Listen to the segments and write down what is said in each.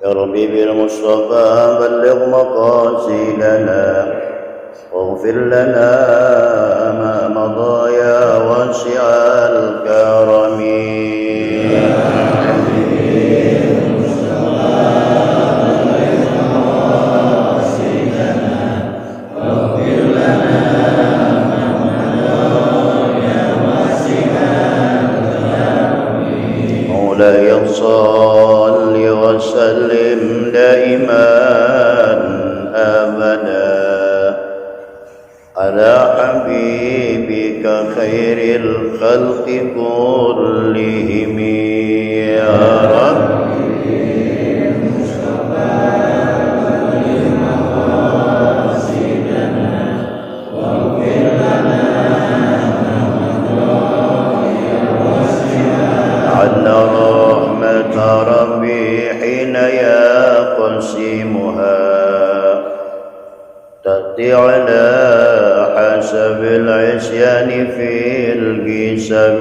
يا ربي بالمصطفى بلغ مقاصدنا واغفر لنا ما مضى يا واسع الكرم. مولاي صل وسلم دائما أبدا على حبيبك خير الخلق كلهم يا رب. على رحمة ربي حين يقسمها تأتي على حسب العصيان في القسم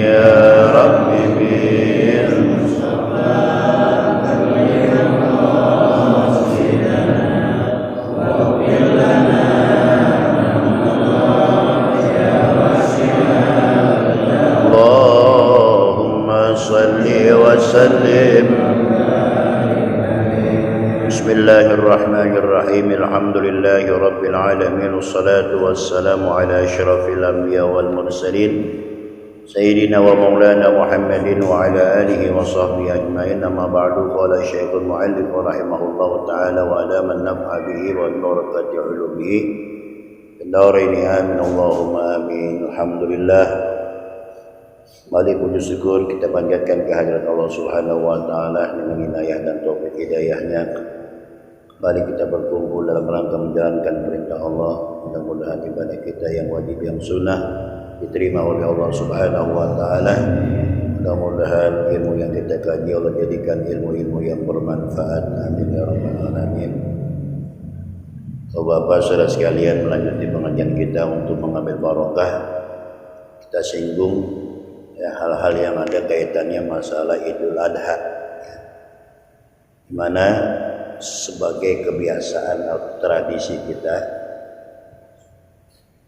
يا رب بالمصطفى واغفر لنا اللهم صل وسلم. بسم الله الرحمن الرحيم الحمد لله رب العالمين والصلاة والسلام على أشرف الأنبياء والمرسلين سيدنا ومولانا محمد وعلى آله وصحبه أجمعين. أما بعد قال الشيخ المؤلف رحمه الله تعالى وأدام النفع به وبركة علومه في الدارين آمين اللهم آمين. Alhamdulillah, kembali puji syukur kita panjatkan kehadirat Allah Subhanahu wa taala dengan inayah dan taufik hidayahnya. Kembali kita berkumpul dalam rangka menjalankan perintah Allah. Mudah-mudahan ibadah kita yang wajib yang sunnah diterima oleh Allah Subhanahu wa taala. Mudah-mudahan ilmu yang kita kaji Allah jadikan ilmu-ilmu yang bermanfaat. Amin ya rabbal alamin. Bapak saudara sekalian, melanjutkan pengajian kita untuk mengambil barokah. Kita singgung hal-hal yang ada kaitannya masalah Idul Adha, di mana sebagai kebiasaan atau tradisi kita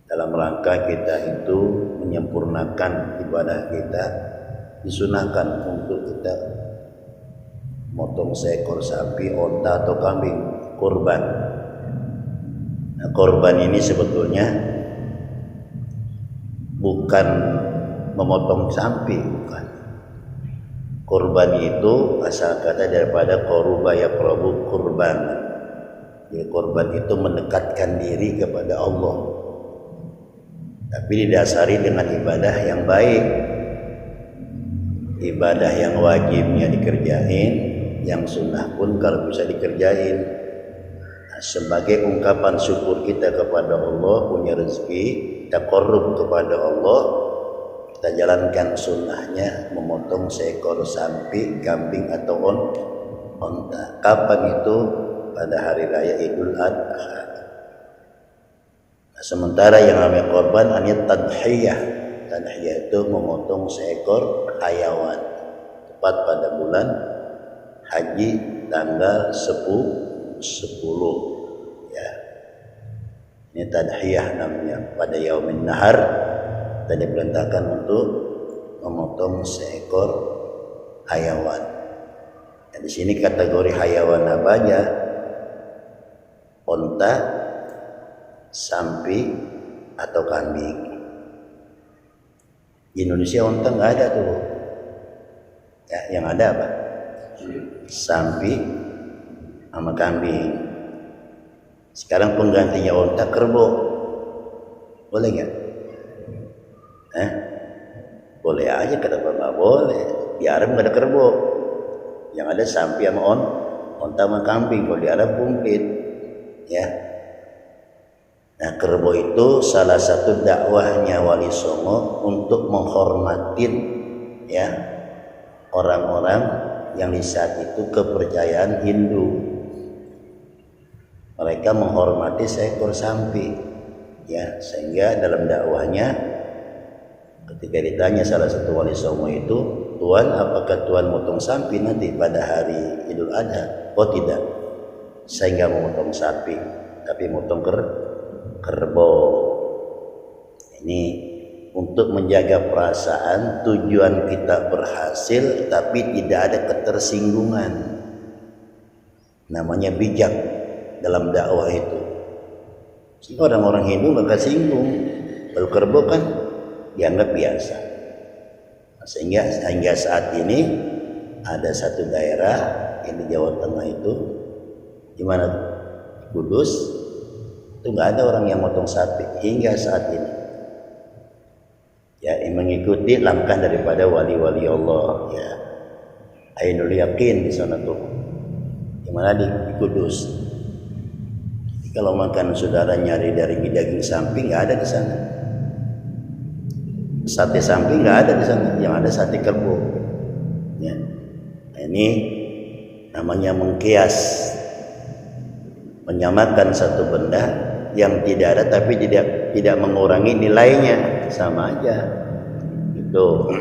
dalam rangka kita itu menyempurnakan ibadah kita, disunahkan untuk kita motong seekor sapi, onta atau kambing, kurban. Nah, kurban ini sebetulnya bukan memotong sapi, bukan. Kurban itu asal kata daripada koruba ya prabu, kurban. Jadi kurban itu mendekatkan diri kepada Allah, tapi didasari dengan ibadah yang baik, ibadah yang wajibnya dikerjain, yang sunnah pun kalau bisa dikerjain. Nah, sebagai ungkapan syukur kita kepada Allah, punya rezeki, taqarrub kepada Allah, kita jalankan sunnahnya memotong seekor sapi, kambing atau onta. Kapan itu? Pada hari raya Idul Adha. Nah, sementara yang namanya korban hanya tadhiyah. Tadhiyah itu memotong seekor hayawan. Tepat pada bulan Haji tanggal 10 ya. Ini tadhiyah namanya. Pada yaumin nahar dan diperintahkan untuk memotong seekor hayawan. Dan di sini kategori hayawan apa aja? Onta, sapi, atau kambing. Di Indonesia onta nggak ada tuh. Ya, yang ada apa? Sapi sama kambing. Sekarang penggantinya onta kerbau. Boleh nggak? Boleh aja, kenapa nggak boleh? Di Arab nggak ada kerbau, yang ada sapi sama onta sama kambing. Kalau di Arab kumplit, ya. Nah, kerbau itu salah satu dakwahnya Wali Songo untuk menghormatin ya orang-orang yang di saat itu kepercayaan Hindu. Mereka menghormati seekor sapi, ya, sehingga dalam dakwahnya ketika ditanya salah satu Wali Songo itu, Tuan, apakah Tuan motong sapi nanti pada hari Idul Adha? Oh tidak, saya nggak mau motong sapi, tapi motong kerbau. Ini untuk menjaga perasaan, tujuan kita berhasil tapi tidak ada ketersinggungan. Namanya bijak dalam dakwah itu. Sehingga orang-orang Hindu nggak singgung. Kalau kerbau kan dianggap biasa. Sehingga saat ini ada satu daerah yang di Jawa Tengah itu, di mana Kudus, itu nggak ada orang yang motong sapi hingga saat ini. Ya, mengikuti langkah daripada wali-wali Allah. Ya, Ainul Yakin di sana tuh, di mana di Kudus. Jadi kalau makan saudara nyari dari daging sapi nggak ada di sana. Sate sapi nggak ada di sana, yang ada sate kerbau. Ya. Nah, ini namanya mengkias, menyamakan satu benda yang tidak ada tapi tidak mengurangi nilainya, sama aja. Itu.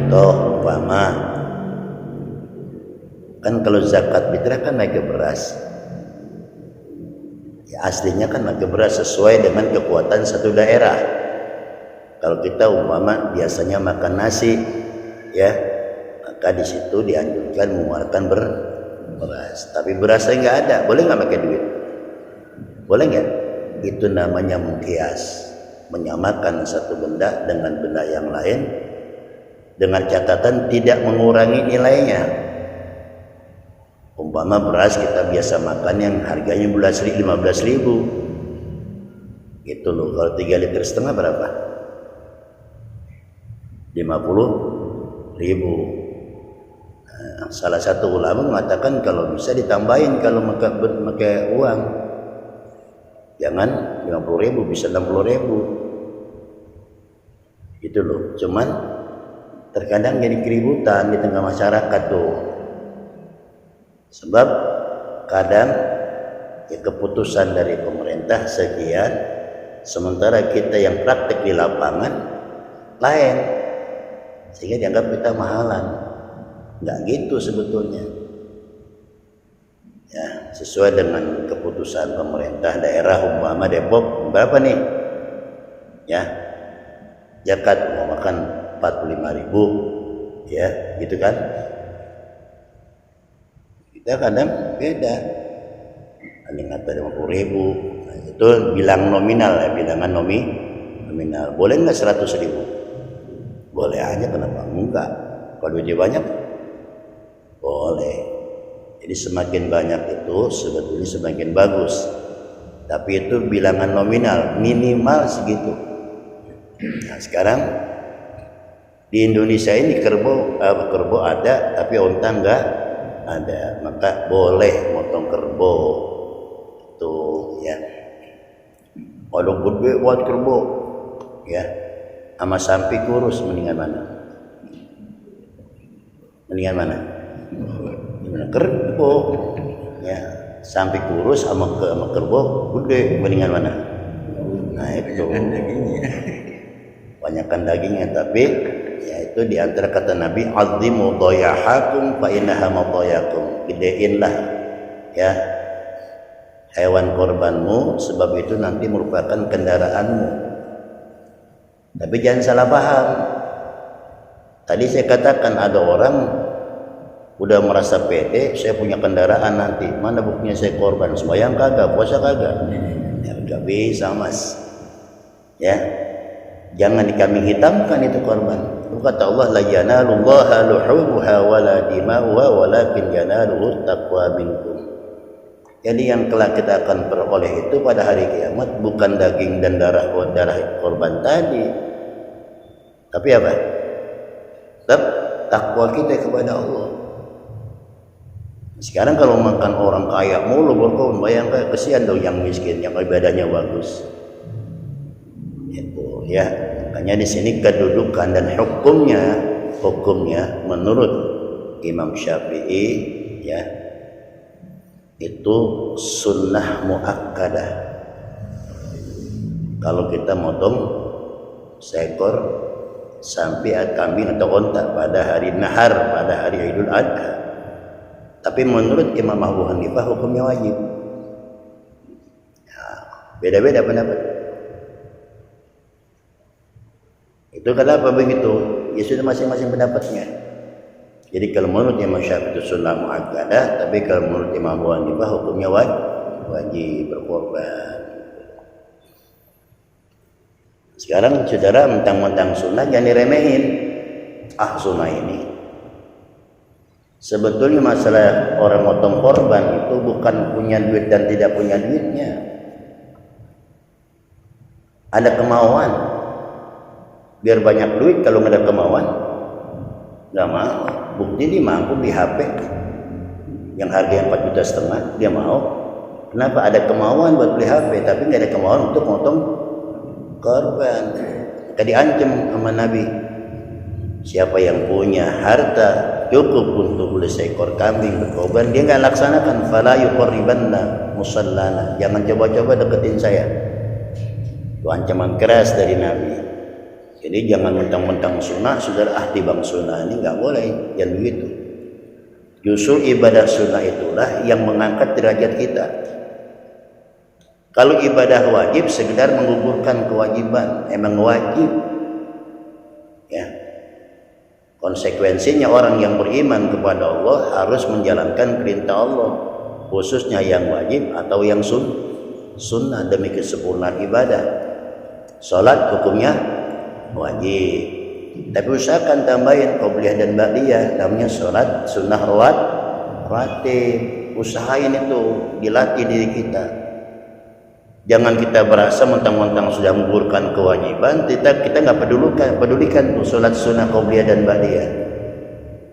Atau umpama kan kalau zakat fitrah kan naik ke beras. Ya, aslinya kan naik ke beras sesuai dengan kekuatan satu daerah. Kalau kita umpama biasanya makan nasi, ya, maka di situ dianjurkan mengeluarkan beras. Tapi berasnya nggak ada, boleh nggak pakai duit? Boleh nggak? Itu namanya mengkias, menyamakan satu benda dengan benda yang lain, dengan catatan tidak mengurangi nilainya. Umpama beras kita biasa makan yang harganya 15.000, gitu loh. Kalau 3,5 liter berapa? 50.000. Nah, salah satu ulama mengatakan kalau bisa ditambahin kalau pakai uang, jangan 50.000, bisa 60.000. Gitu loh. Cuman terkadang jadi keributan di tengah masyarakat tuh. Sebab kadang ya keputusan dari pemerintah sekian, sementara kita yang praktek di lapangan lain, sehingga dianggap kita mahalan. Nggak gitu sebetulnya. Ya, sesuai dengan keputusan pemerintah daerah, umpama Depok berapa nih? Ya, zakat mau makan 45.000, ya, gitu kan? Kita kadang beda. Ada yang kata 50.000. Nah, itu bilang nominal ya, bilangan nominal. Boleh nggak 100.000? Boleh aja, kenapa enggak? Kalau duitnya banyak, boleh. Jadi semakin banyak itu sebetulnya semakin bagus. Tapi itu bilangan nominal, minimal segitu. Nah, sekarang di Indonesia ini kerbau ada, tapi onta enggak ada. Maka boleh motong kerbau. Tuh ya. Kalau gede buat kerbau, ya. Sama sapi kurus mendingan mana? Mendingan mana? Kerbau. Ya, sapi kurus sama kerbau gede mendingan mana? Nah, itu. Banyakkan dagingnya, tapi ya itu di antara kata Nabi, azimu dhayahakum fa innaha madayakum. Gedeinlah ya hewan korbanmu, sebab itu nanti merupakan kendaraanmu. Tapi jangan salah paham. Tadi saya katakan ada orang udah merasa pede, saya punya kendaraan nanti. Mana buktinya saya korban? Sembahyang kagak, puasa kagak. Ya enggak bisa, Mas. Ya. Jangan dikambing hitamkan itu korban. Kata Allah, la yanalullaha luhumuha wala dima'uha walakin yanaluhu taqwa minkum. Jadi yang kelak kita akan peroleh itu pada hari kiamat bukan daging dan darah korban tadi, tapi apa? Tetap takwa kita kepada Allah. Sekarang kalau makan orang kaya mulu berkorban, bayangkan kesian dong yang miskin, yang ibadahnya bagus. Itu ya, makanya di sini kedudukan dan hukumnya menurut Imam Syafi'i ya, itu sunnah muakkadah. Kalau kita motong seekor sampai kambing atau onta pada hari nahar, pada hari Idul Adha. Tapi menurut Imam Abu Hanifah hukumnya wajib. Beda-beda pendapat. Itu kenapa begitu? Ya sudah masing-masing pendapatnya. Jadi kalau menurut Imam Syafi'i itu sunnah muakkadah, tapi kalau menurut Imam Abu Hanifah hukumnya wajib berkorban. Sekarang saudara mentang-mentang sunnah jangan diremehin. Sunnah ini. Sebetulnya masalah orang motong korban itu bukan punya duit dan tidak punya duitnya. Ada kemauan. Biar banyak duit, kalau nggak ada kemauan nggak mau. Bukti dia mampu di HP yang harganya 4,5 juta, dia mau. Kenapa? Ada kemauan buat beli HP, tapi nggak ada kemauan untuk motong korban. Maka diancam sama Nabi, siapa yang punya harta cukup untuk beli seekor kambing berkorban, dia nggak laksanakan, fala yuqarribanna musallana, jangan coba-coba deketin saya. Itu ancaman keras dari Nabi. Jadi jangan mentang-mentang sunnah, saudara timbang sunnah ini nggak boleh, jangan begitu. Justru ibadah sunnah itulah yang mengangkat derajat kita. Kalau ibadah wajib sekedar menggugurkan kewajiban, emang wajib. Ya. Konsekuensinya orang yang beriman kepada Allah harus menjalankan perintah Allah, khususnya yang wajib atau yang sunnah demi kesempurnaan ibadah. Salat hukumnya wajib, tapi usahakan tambahin qobliyah dan ba'diyah, namanya salat sunnah rawatib. Usahain itu, dilatih diri kita. Jangan kita berasa mentang-mentang sudah menggugurkan kewajiban, kita nggak pedulikan tuh salat sunnah qobliyah dan ba'diyah.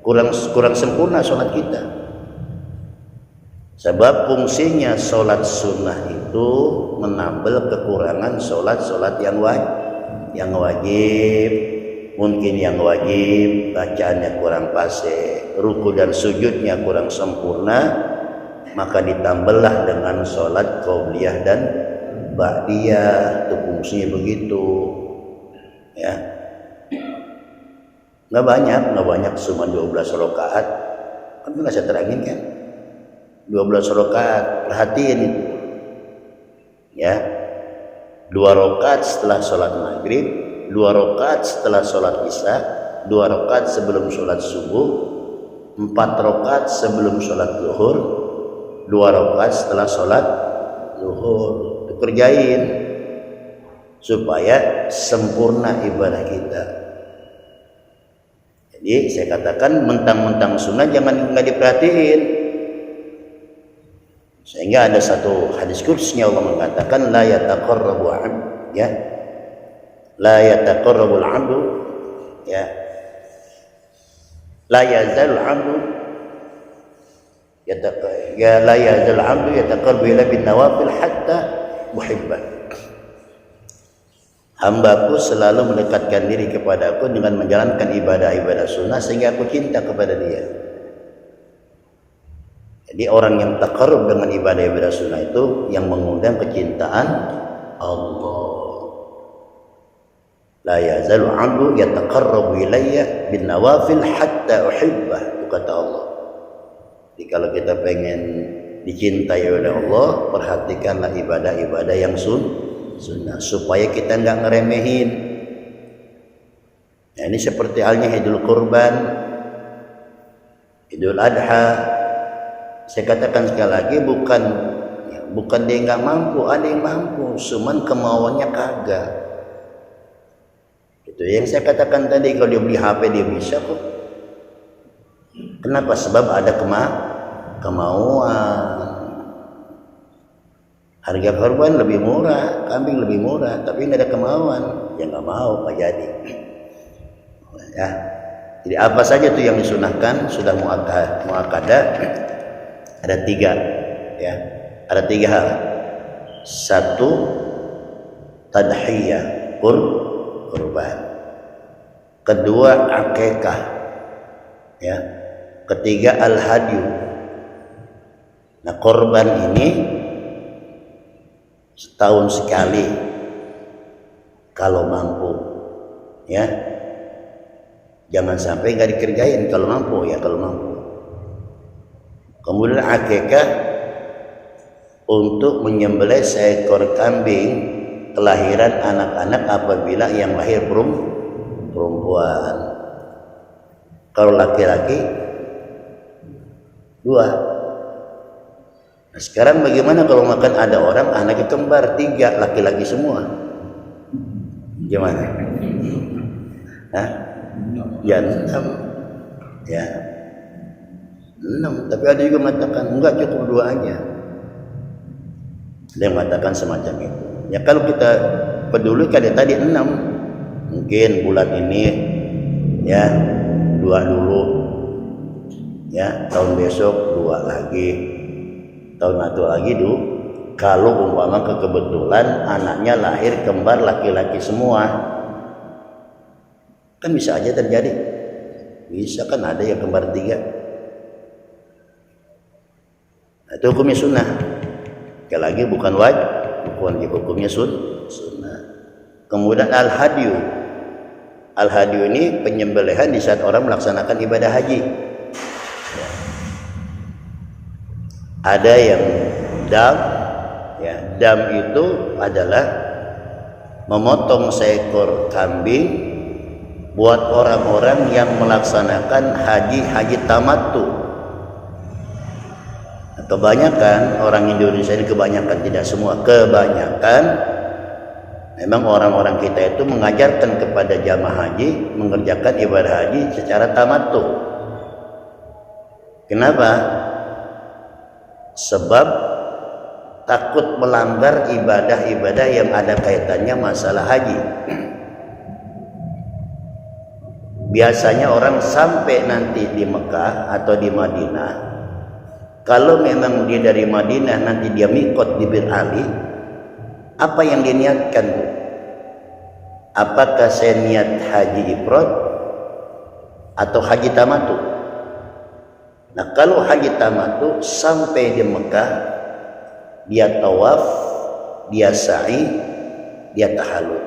Kurang sempurna salat kita. Sebab fungsinya salat sunnah itu menambal kekurangan salat yang wajib. Mungkin yang wajib bacaannya kurang fasih, ruku dan sujudnya kurang sempurna, maka ditambahlah dengan salat qobliyah dan ba'diyah. Itu fungsinya begitu. Ya. Nggak banyak, cuma 12 rakaat. Kan nggak saya terangin kan? 12 rakaat, perhatiin itu. Ya. 2 rakaat setelah sholat maghrib, 2 rakaat setelah sholat isya, 2 rakaat sebelum sholat subuh, 4 rakaat sebelum sholat zuhur, 2 rakaat setelah sholat zuhur. Itu kerjain supaya sempurna ibadah kita. Jadi saya katakan mentang-mentang sunnah jangan nggak diperhatiin. Sehingga ada satu hadis kutsinya Allah mengatakan la yataqarrabu 'abd, ya. La yataqarrabu al-'abdu, ya. La yazal 'abdu la yazal 'abdu yataqarrabu ila bin nawafil hatta muhibbah. Hambaku selalu mendekatkan diri kepadaku dengan menjalankan ibadah-ibadah sunnah sehingga aku cinta kepada dia. Jadi orang yang taqarrub dengan ibadah-ibadah sunnah itu yang mengundang kecintaan Allah. La yazalu 'abdu yataqarrabu ilayya bin nawafil hatta uhibbah, itu kata Allah. Jadi kalau kita pengen dicintai oleh Allah, perhatikanlah ibadah-ibadah yang sunnah supaya kita nggak ngeremehin. Nah, ini seperti halnya Idul Kurban, Idul Adha. Saya katakan sekali lagi, bukan dia nggak mampu, ada yang mampu, cuman kemauannya kagak. Itu yang saya katakan tadi, kalau dia beli HP dia bisa kok. Kenapa? Sebab ada kemauan. Harga korban lebih murah, kambing lebih murah, tapi nggak ada kemauan, ya nggak mau, nggak jadi. Ya, jadi apa saja tuh yang disunahkan sudah muakkadah. Ada 3, ya. Ada 3 hal. 1, tadhiyah, kurban. Kedua, akikah, ya. Ketiga, al-hadyu. Nah, korban ini setahun sekali kalau mampu, ya. Jangan sampai nggak dikerjain kalau mampu ya, kalau mampu. Kemudian akikah untuk menyembelih seekor kambing kelahiran anak-anak apabila yang lahir perempuan. Kalau laki-laki 2. Nah, sekarang bagaimana kalau makan ada orang anaknya kembar 3 laki-laki semua? Gimana? Hah? Ya 6. Ya 6. Tapi ada juga mengatakan enggak, cukup 2 aja. Ada yang mengatakan semacam itu. Ya kalau kita peduli kan tadi 6. Mungkin bulan ini ya 2 dulu. Ya, tahun besok 2 lagi. Tahun atau lagi dulu. Kalau umpama kebetulan anaknya lahir kembar laki-laki semua, kan bisa aja terjadi. Bisa kan ada yang kembar 3. Nah, itu hukumnya sunnah. Sekali lagi bukan wajib, hukumnya sunnah. Kemudian al-hadyu. Al-hadyu ini penyembelihan di saat orang melaksanakan ibadah haji. Ada yang dam, ya, dam itu adalah memotong seekor kambing buat orang-orang yang melaksanakan haji tamattu. Kebanyakan orang Indonesia ini, kebanyakan, tidak semua, kebanyakan memang orang-orang kita itu mengajarkan kepada jamaah haji mengerjakan ibadah haji secara tamattu. Kenapa? Sebab takut melanggar ibadah-ibadah yang ada kaitannya masalah haji. Biasanya orang sampai nanti di Mekah atau di Madinah, kalau memang dia dari Madinah nanti dia mikot di Bir Ali, apa yang diniatkan? Apakah saya niat haji ifrad atau haji tamattu? Nah, kalau haji tamattu sampai di Mekah, dia tawaf, dia sa'i, dia tahallul.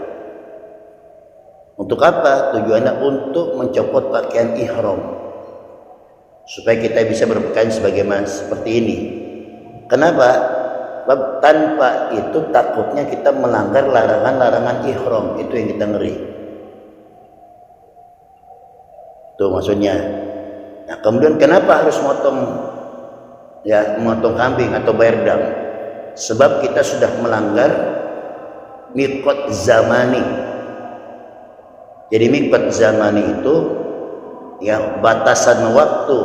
Untuk apa? Tujuannya untuk mencopot pakaian ihram, supaya kita bisa berpakaian sebagaimana seperti ini. Kenapa? Tanpa itu takutnya kita melanggar larangan-larangan ihram. Itu yang kita ngeri. Itu maksudnya. Nah, kemudian kenapa harus memotong kambing atau bayar dam? Sebab kita sudah melanggar miqat zamani. Jadi miqat zamani itu ya batasan waktu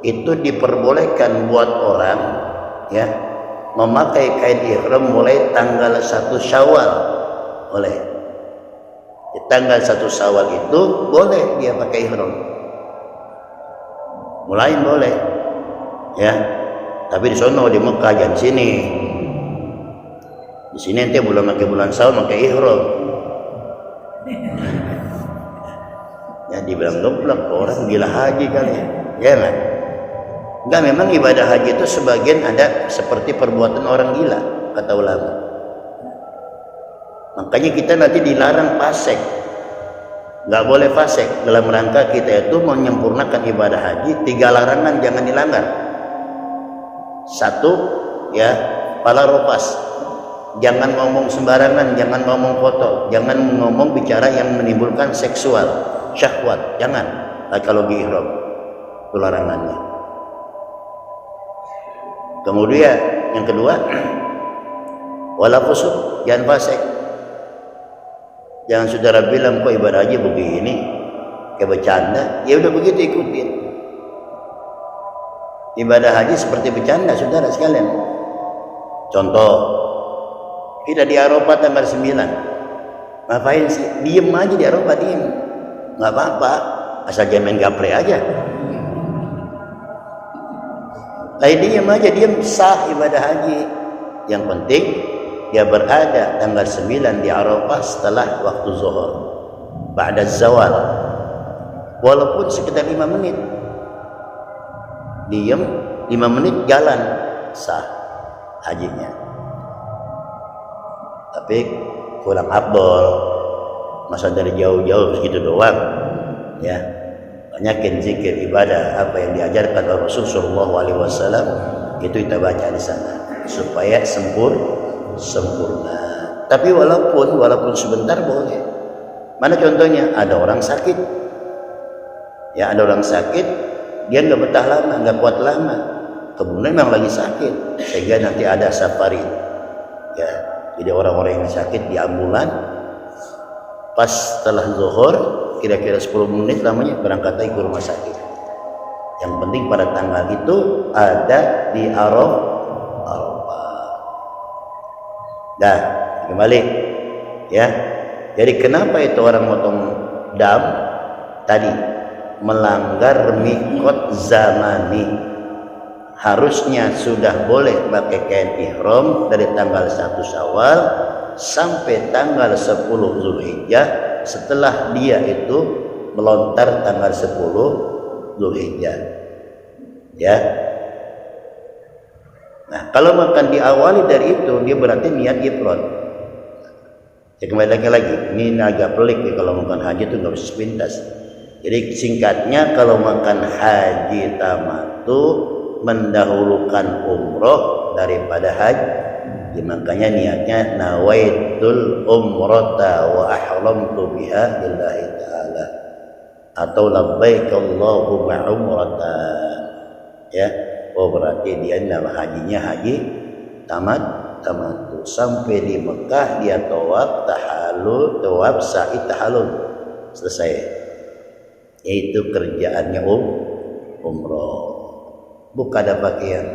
itu diperbolehkan buat orang ya memakai kain ihram mulai tanggal 1 Syawal. Boleh. Di tanggal 1 Syawal itu boleh dia pakai ihram. Mulai boleh. Ya. Tapi di sono di Mekah jangan sini. Di sini nanti bulan Syawal pakai ihram. Ya dibilang geblek, orang gila haji kali ya. Ya kan? Enggak, memang ibadah haji itu sebagian ada seperti perbuatan orang gila, kata ulama. Makanya kita nanti dilarang fasik. Enggak boleh fasik. Dalam rangka kita itu menyempurnakan ibadah haji, 3 larangan jangan dilanggar. 1, ya, pala ropas. Jangan ngomong sembarangan, jangan ngomong foto, jangan ngomong bicara yang menimbulkan seksual, syahwat, jangan. Kalau di ihram, itu larangannya. Kemudian yang kedua, wala fusuk, jangan fasik. Jangan saudara bilang kok ibadah haji begini, kayak bercanda, ya udah begitu ikutin. Ibadah haji seperti bercanda, saudara sekalian. Contoh, kita di Arafah tanggal 9. Ngapain sih? Diem aja di Arafah, diem. Nggak apa-apa, asal jangan main gapre aja. Lain diem aja, diem, sah ibadah haji. Yang penting dia berada tanggal 9 di Arafah setelah waktu zuhur, ba'da zawal, walaupun sekitar 5 menit. Diem 5 menit, jalan, sah hajinya. Tapi kurang afdol, masa dari jauh-jauh segitu doang. Ya, banyakin zikir ibadah apa yang diajarkan oleh Rasul Shallallahu Alaihi Wasallam itu kita baca di sana supaya sempurna. Tapi walaupun sebentar boleh. Mana contohnya? Ada orang sakit, ya ada orang sakit, dia nggak betah lama, nggak kuat lama. Kemudian memang lagi sakit, sehingga nanti ada safari. Ya, jadi orang-orang yang sakit di ambulan, pas setelah zuhur, kira-kira 10 menit lamanya berangkat lagi ke rumah sakit. Yang penting pada tanggal itu ada di Arafah. Dah, kembali, ya. Jadi kenapa itu orang motong dam tadi melanggar mikot zamani? Harusnya sudah boleh pakai kain ihram dari tanggal 1 Syawal sampai tanggal 10 Zulhijjah. Setelah dia itu melontar tanggal 10 Zulhijjah. Ya. Nah, kalau makan diawali dari itu, dia berarti niat ifrad. Ya, kembali lagi, ini agak pelik ya, kalau makan haji itu nggak bisa sepintas. Jadi singkatnya, kalau makan haji tamattu mendahulukan umroh daripada haji. Ya, makanya niatnya nawaitul umrata wa ahramtu biha lillahi ta'ala, atau labbaik Allahumma umratan. Ya, oh berarti dia nama hajinya haji tamattu. Sampai di Mekah dia tawaf tahallul, tawaf sa'i tahallul, selesai. Itu kerjaannya umroh. Bukan ada pakaian.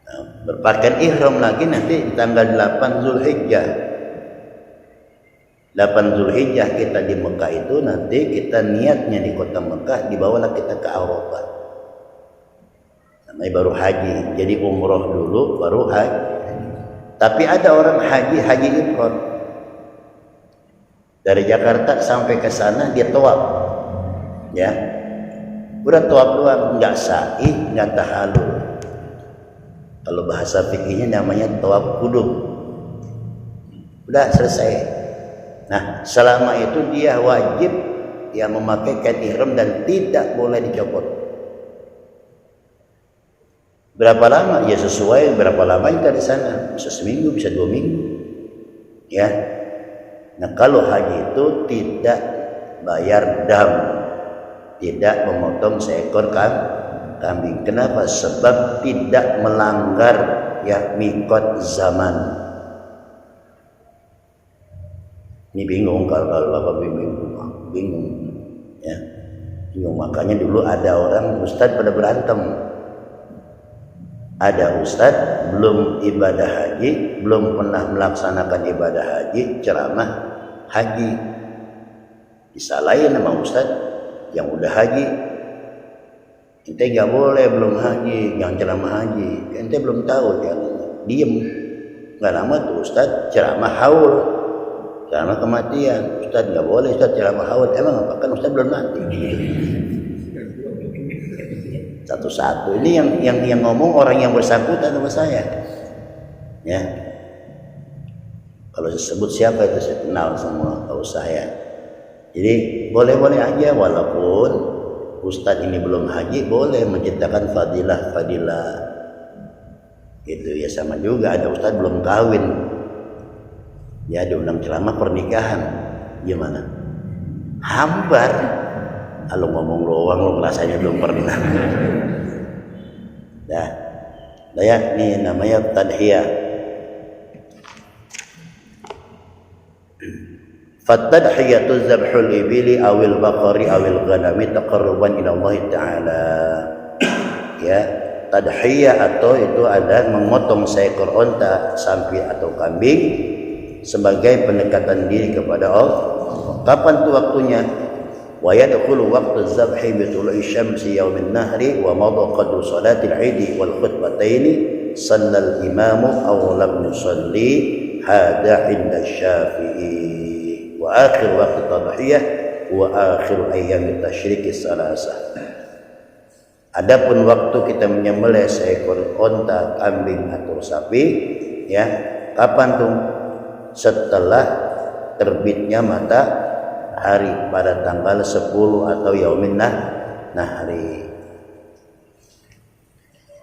Nah, berpakaian ihram lagi nanti di tanggal 8 Zulhijjah. 8 Zulhijjah kita di Mekah itu, nanti kita niatnya di kota Mekah, dibawalah kita ke Arafah. Namanya baru haji. Jadi umroh dulu baru haji. Tapi ada orang haji ifrad. Dari Jakarta sampai ke sana dia tawaf. Ya. Udah tawaf doang, enggak sa'i, enggak tahallul. Kalau bahasa fikihnya namanya tawaf qudum. Udah selesai. Nah, selama itu dia wajib ya memakai kain ihram dan tidak boleh dicopot. Berapa lama? Ya sesuai berapa lama kita di sana. Bisa seminggu, bisa 2 minggu. Ya. Nah, kalau haji itu tidak bayar dam, tidak memotong seekor kambing. Kenapa? Sebab tidak melanggar ya mikot zaman. Ini bingung kalau Bapak bingung. Ya. Bingung, makanya dulu ada orang ustadz pada berantem. Ada ustadz belum ibadah haji, belum pernah melaksanakan ibadah haji, ceramah haji. Disalahin sama ustadz yang udah haji. Ente nggak boleh belum haji, jangan ceramah haji. Ente belum tahu kan? Diem. Nggak lama tuh ustadz ceramah haul, ceramah kematian. Ustadz nggak boleh ustadz ceramah haul. Emang apa? Kan ustadz belum mati. Satu-satu ini yang ngomong orang yang bersangkutan sama saya. Ya. Kalau disebut siapa itu saya kenal semua, tahu saya. Jadi boleh-boleh aja walaupun ustadz ini belum haji, boleh menciptakan fadilah. Gitu ya, sama juga ada ustadz belum kawin. Ya diundang ceramah pernikahan. Gimana? Hambar. Kalau ngomong doang lo rasanya belum pernah. Dah ya, ini namanya tadhiyah. Fatadhiyatu zabhul ibili awil baqari awil ghanami taqarruban ila Allah Ta'ala. Ya, tadhiyah atau itu ada memotong seekor onta, sapi atau kambing sebagai pendekatan diri kepada Allah. Kapan tuh waktunya? Wa yadkhulu waqtu az-zabhi bi tulu'i syamsi yaumin nahri wa madha qadru salatil 'idi wal khutbataini sallal imamu aw lam yusalli hada 'inda Syafi'i wa akhir waqti tadhiyah wa akhir ayyam tasyrik salasah. Adapun waktu kita menyembelih seekor onta, kambing atau sapi, ya, kapan tuh? Setelah terbitnya hari pada tanggal 10 atau yaumin nahri.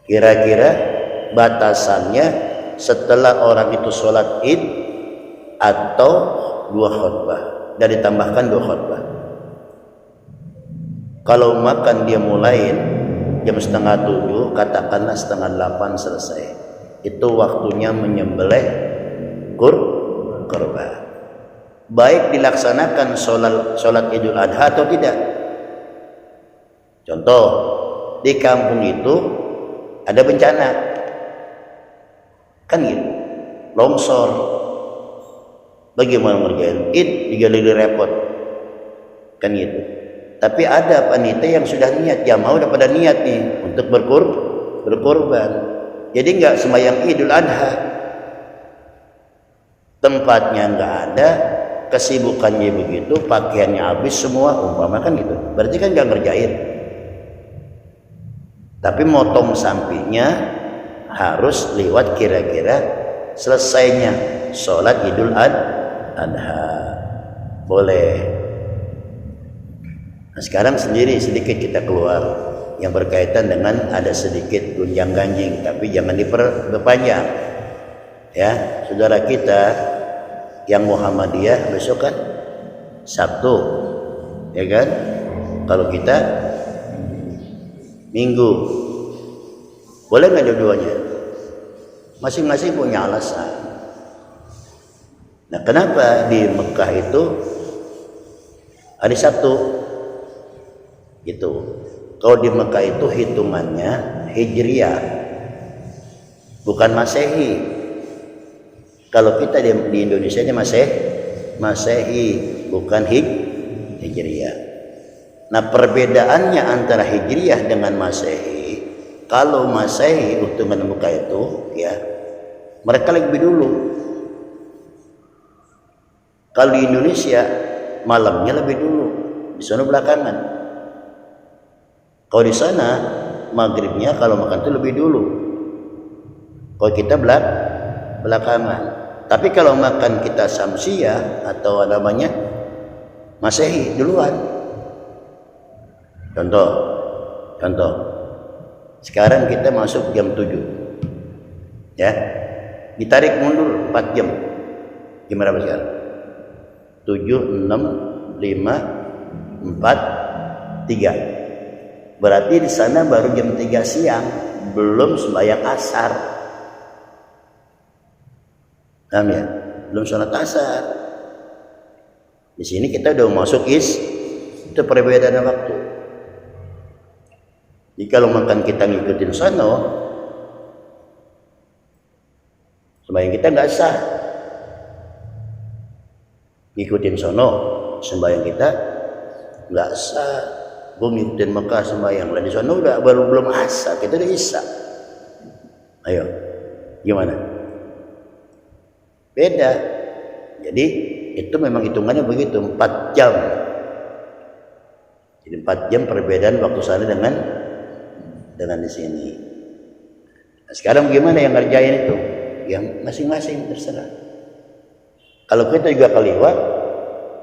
Kira-kira batasannya setelah orang itu sholat id atau 2 khutbah dan ditambahkan 2 khutbah. Kalau makan dia mulai jam setengah 7, katakanlah setengah 8 selesai. Itu waktunya menyembelih kurban. Baik dilaksanakan sholat Idul Adha atau tidak. Contoh, di kampung itu ada bencana, kan gitu, longsor. Bagaimana ngerjain id? Digali repot, kan gitu. Tapi ada panitia yang sudah niat, jamaah udah pada niat nih untuk berkorban. Jadi nggak sembahyang Idul Adha, tempatnya nggak ada, kesibukannya begitu, pakaiannya habis semua, umpama kan gitu. Berarti kan nggak ngerjain. Tapi motong sampingnya harus lewat kira-kira selesainya sholat Idul Adha. Boleh. Nah, sekarang sendiri sedikit kita keluar yang berkaitan dengan ada sedikit gunjang ganjing, tapi jangan diperpanjang. Ya, saudara kita yang Muhammadiyah besok kan Sabtu, ya kan? Kalau kita Minggu, boleh nggak dua-duanya? Masing-masing punya alasan. Nah, kenapa di Mekah itu hari Sabtu? Gitu. Kalau di Mekah itu hitungannya Hijriah, bukan Masehi. Kalau kita di Indonesia ini Masehi, bukan Hijriah. Nah, perbedaannya antara Hijriah dengan Masehi, kalau Masehi hitungan Mekah itu ya mereka lebih dulu. Kalau di Indonesia malamnya lebih dulu, di sana belakangan. Kalau di sana maghribnya kalau makan itu lebih dulu. Kalau kita belakangan. Tapi kalau makan kita Samsiyah atau namanya Masehi duluan. Contoh. Sekarang kita masuk jam 7. Ya. Ditarik mundur 4 jam. Gimana sekarang? 7, 6, 5, 4, 3. Berarti di sana baru jam 3 siang, belum sembahyang asar. Paham ya? Belum sholat asar. Di sini kita udah masuk itu perbedaan waktu. Jadi kalau makan kita ngikutin sono, sembahyang kita nggak sah. Ngikutin sono, sembahyang kita nggak sah. Gue ngikutin Mekah sembahyang, lah di sono udah belum asar, kita udah isya. Ayo, gimana? Beda. Jadi itu memang hitungannya begitu, 4 jam. Jadi 4 jam perbedaan waktu sana dengan di sini. Nah, sekarang gimana yang ngerjain itu? Yang masing-masing terserah. Kalau kita juga keliwat,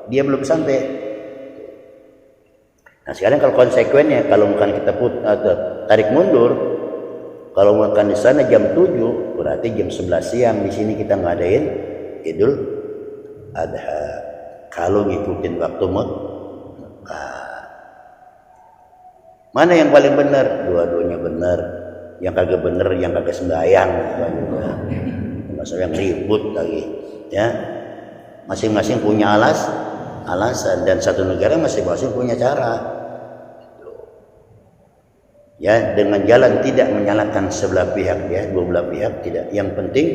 dia belum sampai. Nah, sekarang kalau konsekuennya, kalau bukan kita tarik mundur, kalau makan di sana jam 7, berarti jam 11 siang di sini kita ngadain Idul Adha. Kalau ngikutin waktu Mekah. Mana yang paling benar? Dua-duanya benar. Yang kagak benar, yang kagak sembahyang. Masalah yang ribut lagi. Ya, masing-masing punya alasan dan satu negara masing-masing punya cara. Ya, dengan jalan tidak menyalahkan sebelah pihak, ya, dua belah pihak tidak. Yang penting,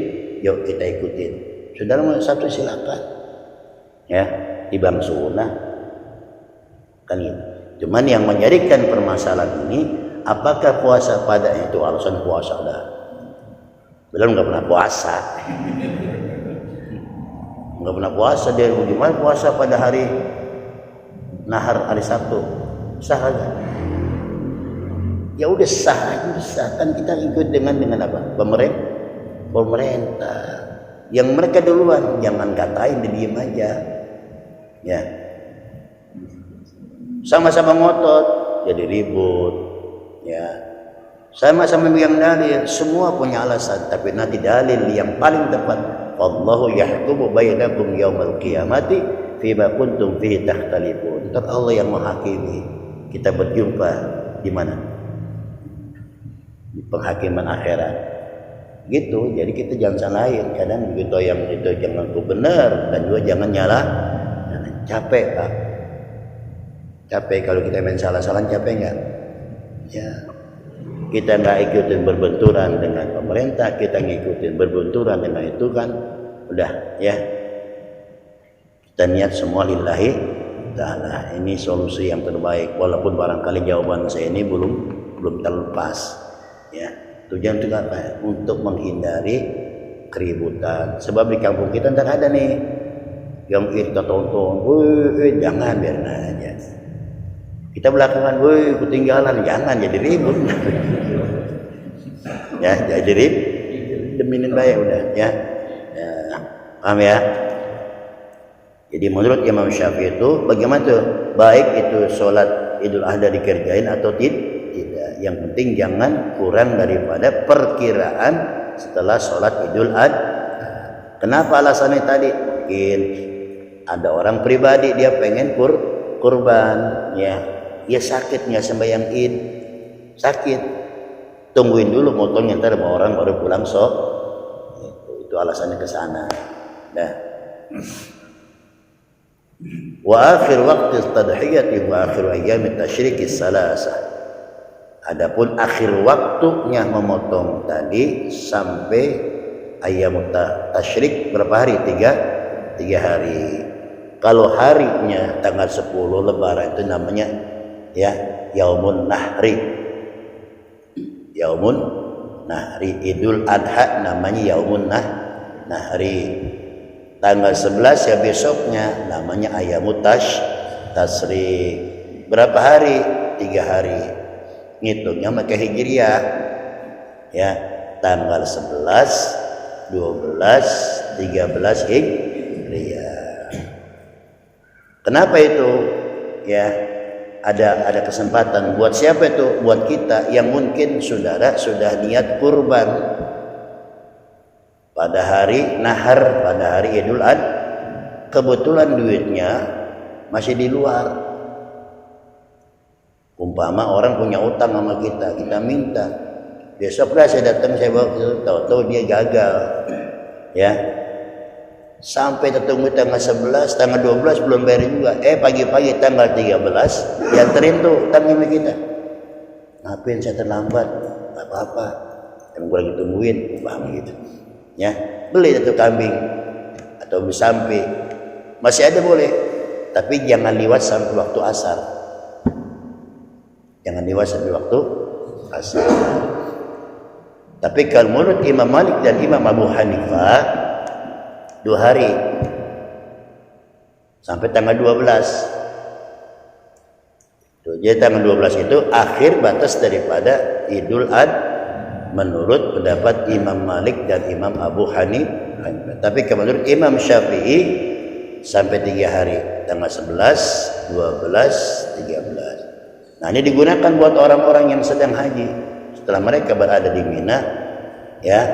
yuk kita ikutin. Saudara mau satu silakan. Ya, di bang sunnah kan gitu. Cuman yang menjadikan permasalahan ini, apakah puasa pada itu alasan puasa dah? Belum nggak pernah puasa, nggak pernah puasa dia. Gimana puasa pada hari nahar hari Sabtu? Sah aja. Ya udah sah aja, sah kan kita ikut dengan apa? Pemerintah. Yang mereka duluan, jangan katain, diem aja. Ya. Sama-sama ngotot jadi ribut, ya. Sama-sama yang dalil, semua punya alasan, tapi nanti dalil yang paling tepat, wallahu yahkumu bainakum yaumal qiyamati fima kuntum fihi takhtalifun. Tetap Allah yang menghakimi. Kita berjumpa di mana? Di penghakiman akhirat. Gitu. Jadi kita jangan salahin. Kadang begitu yang itu jangan ku benar dan juga jangan nyalah. Capek, Pak. Capek kalau kita main salah-salahan, capek enggak? Ya. Kita nggak ikutin berbenturan dengan pemerintah, kita ngikutin berbenturan dengan itu kan udah ya. Kita niat semua lillahi ta'ala. Ini solusi yang terbaik, walaupun barangkali jawaban saya ini belum terlepas ya. Tujuan itu apa? Untuk menghindari keributan. Sebab di kampung kita tidak ada nih yang kita tonton, jangan, biarin aja. Kita belakangan, ketinggalan, jangan jadi ribut. Ya, jadi ribut, deminin baik udah ya. Paham ya? Jadi menurut Imam Syafi'i itu bagaimana tuh? Baik itu sholat Idul Adha dikerjain atau tidak. Yang penting jangan kurang daripada perkiraan setelah sholat Idul Adha. Kenapa alasannya tadi? Mungkin ada orang pribadi dia pengen kurban ya. Ya sakit nggak sembahyang Id, sakit, tungguin dulu motornya ntar sama orang baru pulang sok. Itu alasannya ke sana. Nah, wa akhir waktu tadhiyati wa akhir ayyam tasyrik salasah. Adapun akhir waktunya memotong tadi sampai ayyam tasyrik berapa hari? Tiga hari. Kalau harinya tanggal 10 Lebaran itu namanya ya Yaumun Nahri. Yaumun Nahri. Idul Adha namanya Yaumun Nahri. Tanggal 11 ya besoknya namanya Ayyamut Tasyrik. Berapa hari? 3 hari. Ngitungnya pakai Hijriah. Ya, tanggal 11, 12, 13 Hijriah. Kenapa itu? Ya, ada kesempatan buat siapa itu? Buat kita yang mungkin saudara sudah niat kurban pada hari nahar, pada hari Idul Adha, kebetulan duitnya masih di luar. Umpama orang punya utang sama kita minta, besok dah saya datang, saya bawa ke, tahu-tahu dia gagal ya. Sampai tertunggu tanggal 11, tanggal 12 belum bayar juga. Pagi-pagi tanggal 13 dianterin tuh utangnya sama kita. Ngapain saya terlambat? Gak apa-apa, yang gue lagi tungguin, paham gitu. Ya, beli itu kambing atau sampai masih ada boleh, tapi jangan liwat sampai waktu asar. Jangan liwat sampai waktu asar. Tapi kalau menurut Imam Malik dan Imam Abu Hanifah 2 hari sampai tanggal 12. Jadi tanggal 12 itu akhir batas daripada Idul Adha menurut pendapat Imam Malik dan Imam Abu Hanifah. Tapi menurut Imam Syafi'i sampai 3 hari, tanggal 11, 12, 13. Nah, ini digunakan buat orang-orang yang sedang haji. Setelah mereka berada di Mina, ya,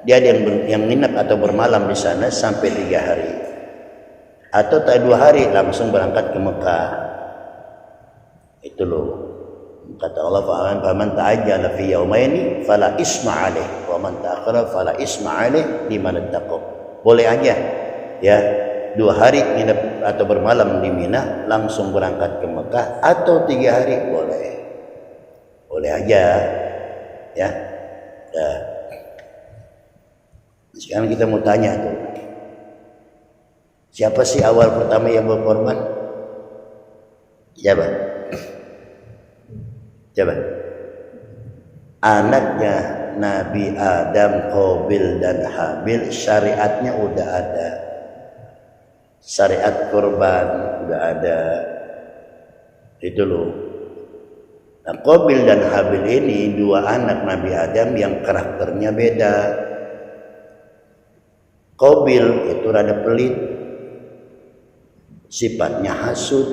dia ada yang nginap atau bermalam di sana sampai 3 hari, atau 2 hari langsung berangkat ke Mekah. Itu loh, kata Allah, faman ta'ajjala fi yaumaini fala isma alaih wa man ta'akhkhara fala isma alaih liman ittaqa. Boleh aja ya, 2 hari nginap atau bermalam di Mina langsung berangkat ke Mekah, atau 3 hari boleh aja ya. Sekarang kita mau tanya tuh, siapa sih awal pertama yang berkorban? Siapa? Anaknya Nabi Adam, Qabil dan Habil, syariatnya udah ada. Syariat kurban udah ada. Itu loh. Nah, Qabil dan Habil ini 2 anak Nabi Adam yang karakternya beda. Qabil itu rada pelit, sifatnya hasud,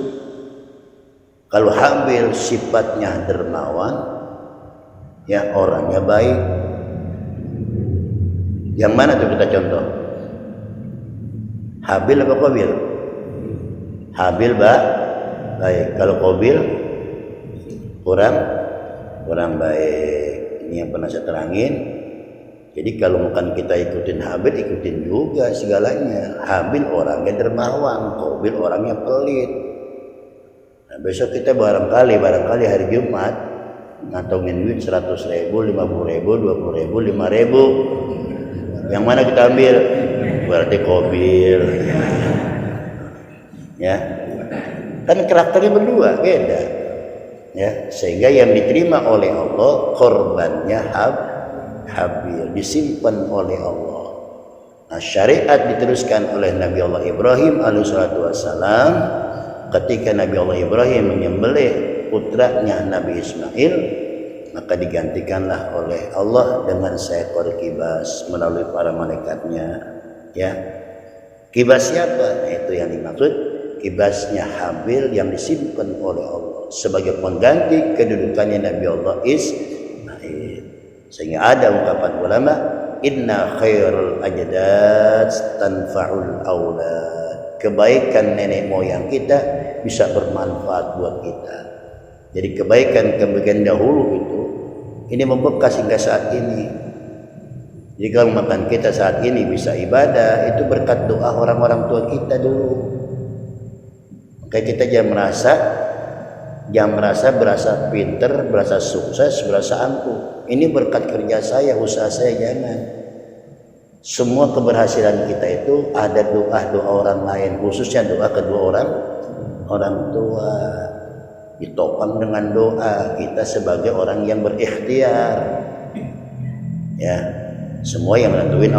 Kalau Habil sifatnya dermawan, ya orangnya baik. Yang mana tuh kita contoh? Habil apa Qabil? Habil baik. Kalau Qabil kurang baik. Ini yang pernah saya terangin. Jadi kalau bukan kita ikutin Habil, ikutin juga segalanya. Habil orangnya dermawan, Qabil orangnya pelit. Nah, besok kita barangkali hari Jumat ngantongin duit 100.000, 50.000, 20.000, 5.000. Yang mana kita ambil? Berarti Qabil. Ya. Kan karakternya berdua, beda. Ya, sehingga yang diterima oleh Allah korbannya Habil, disimpan oleh Allah. Nah, syariat diteruskan oleh Nabi Allah Ibrahim alaihissalatu wassalam. Ketika Nabi Allah Ibrahim menyembelih putranya Nabi Ismail, maka digantikanlah oleh Allah dengan seekor kibas melalui para malaikatnya. Ya, kibas siapa? Nah, itu yang dimaksud, kibasnya Habil yang disimpan oleh Allah sebagai pengganti kedudukannya Nabi Allah Ismail. Sehingga ada ungkapan ulama, inna khairul ajdad tanfa'ul aulad. Kebaikan nenek moyang kita bisa bermanfaat buat kita. Jadi kebaikan dahulu itu ini membekas hingga saat ini. Jadi kalau makan kita saat ini bisa ibadah, itu berkat doa orang-orang tua kita dulu. Maka kita jangan merasa berasa pinter, berasa sukses, berasa angkuh. Ini berkat kerja saya, usaha saya, jangan. Semua keberhasilan kita itu ada doa orang lain, khususnya doa kedua orang tua. Ditopang dengan doa kita sebagai orang yang berikhtiar. Ya, semua yang menentuin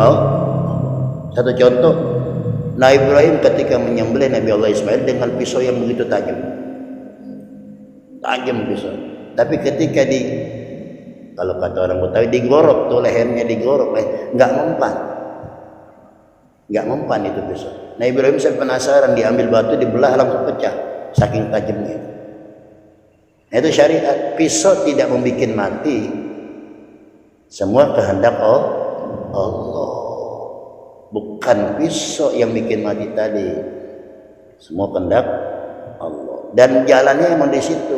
Satu contoh, Nabi Ibrahim ketika menyembelih Nabi Allah Ismail dengan pisau yang begitu tajam pisau. Tapi ketika kalau kata orang Betawi digorok tuh lehernya, nggak mempan itu pisau. Nah, Ibrahim saya penasaran, diambil batu dibelah langsung pecah saking tajamnya. Nah, itu syariat. Pisau tidak membuat mati, semua kehendak Allah. Bukan pisau yang bikin mati tadi, semua kehendak Allah. Dan jalannya emang di situ.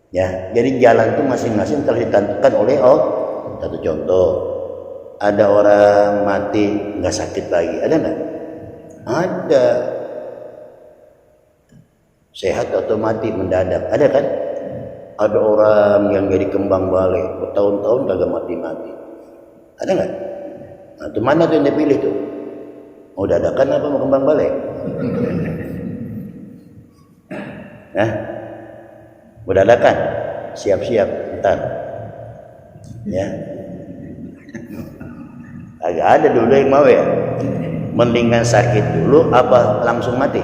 Ya, jadi jalan itu masing-masing telah ditentukan oleh Allah. Satu contoh, ada orang mati nggak sakit lagi, ada nggak? Ada. Sehat atau mati mendadak, ada kan? Ada orang yang jadi kembang balik bertahun-tahun kagak mati-mati, ada nggak? Nah, itu mana tuh yang dipilih tuh? Mau dadakan apa mau kembang balik? Nah, mau dadakan, siap-siap ntar. Ya, agak ada dulu yang mau ya. Mendingan sakit dulu apa langsung mati?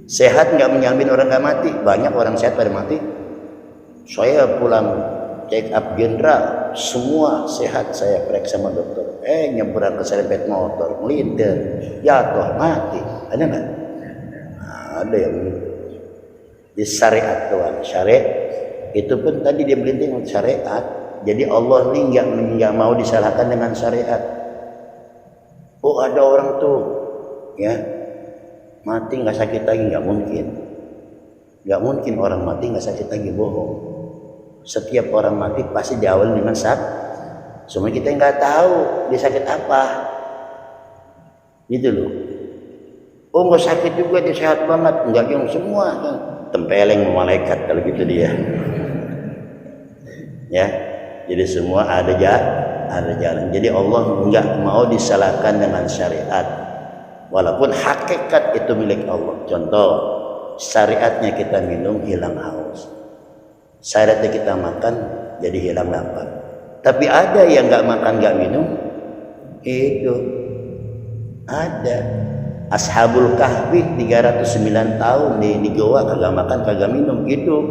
Sehat nggak menjamin orang nggak mati. Banyak orang sehat pada mati. Saya pulang check up general, semua sehat, saya periksa sama dokter. Nyebrang keserempet motor, melintir, jatuh, mati. Ada nggak? Nah, ada yang begitu. Di syariat tuan, syariat itu pun tadi dia melinting syariat. Jadi Allah ini nggak mau disalahkan dengan syariat. Oh, ada orang tuh, ya mati nggak sakit lagi, nggak mungkin orang mati nggak sakit lagi, bohong. Setiap orang mati pasti diawali dengan sakit. Cuma kita nggak tahu dia sakit apa, gitu loh. Oh, nggak sakit juga, dia sehat banget, nggak yang semua kan tempeleng malaikat kalau gitu dia. Ya, jadi semua ada jalan. Jadi Allah nggak mau disalahkan dengan syariat. Walaupun hakikat itu milik Allah. Contoh, syariatnya kita minum hilang haus, syariatnya kita makan jadi hilang lapar. Tapi ada yang nggak makan nggak minum hidup. Ada Ashabul Kahfi 309 tahun di goa kagak makan kagak minum hidup.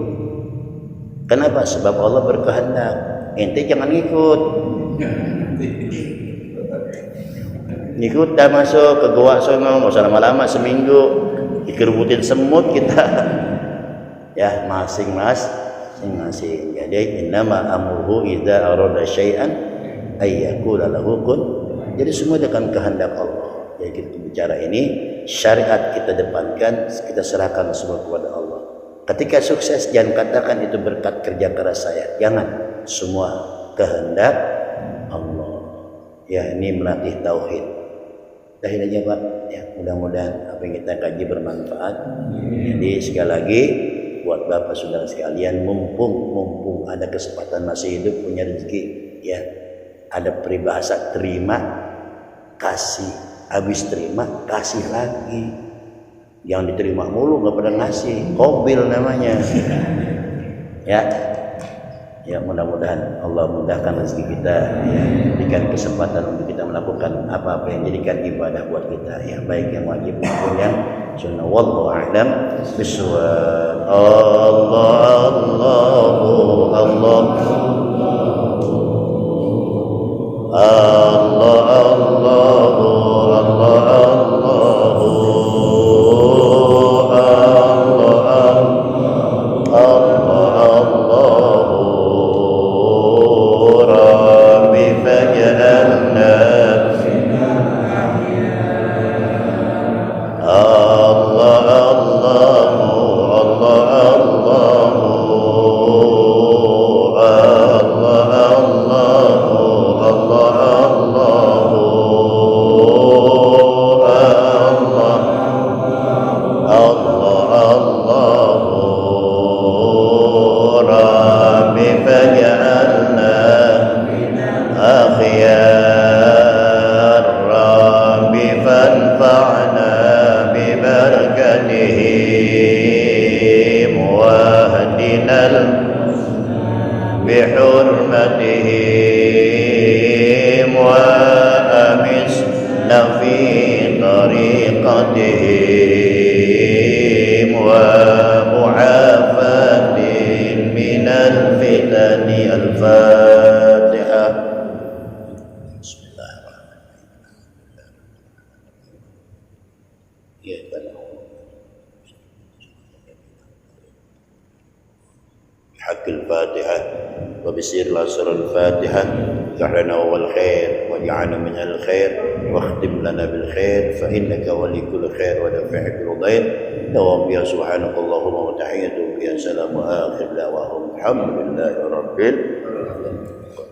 Kenapa? Sebab Allah berkehendak. Ente jangan ikut. Ngikut dah masuk ke goa sono, nggak usah lama-lama, seminggu dikerubutin semut kita. Ya masing-masing. Jadi innama amruhu idza arada syai'an ay yaqula lahu kun. Jadi semua dengan kehendak Allah. Jadi kita bicara ini syariat kita depankan, kita serahkan semua kepada Allah. Ketika sukses jangan katakan itu berkat kerja keras saya. Jangan, semua kehendak Allah. Ya, ini melatih tauhid. Tauhid aja Pak. Ya, mudah-mudahan apa yang kita kaji bermanfaat. Jadi sekali lagi buat Bapak Saudara sekalian, mumpung ada kesempatan masih hidup, punya rezeki, ya. Ada peribahasa terima, kasih. Habis terima, kasih lagi. Yang diterima mulu nggak pernah ngasih, kobil namanya. Ya mudah-mudahan Allah mudahkan rezeki kita, ya, berikan kesempatan untuk kita melakukan apa-apa yang jadikan ibadah buat kita, ya, baik yang wajib maupun yang sunnah. Wallahu a'lam bishawab. بحرمتهم وأمسنا في طريقتهم ومعافاة من الفتن. الفاتحة. بسم الله الرحمن الرحيم. بحق الفاتحة وبسير الأسر الفاتحة افتح لنا والخير واجعلنا من الخير واختم لنا بالخير فإنك ولي كل خير ودافع كل ضير. دوام يا سبحانك اللهم وتحية يا سلام وآخر دعواهم الحمد لله رب العالمين.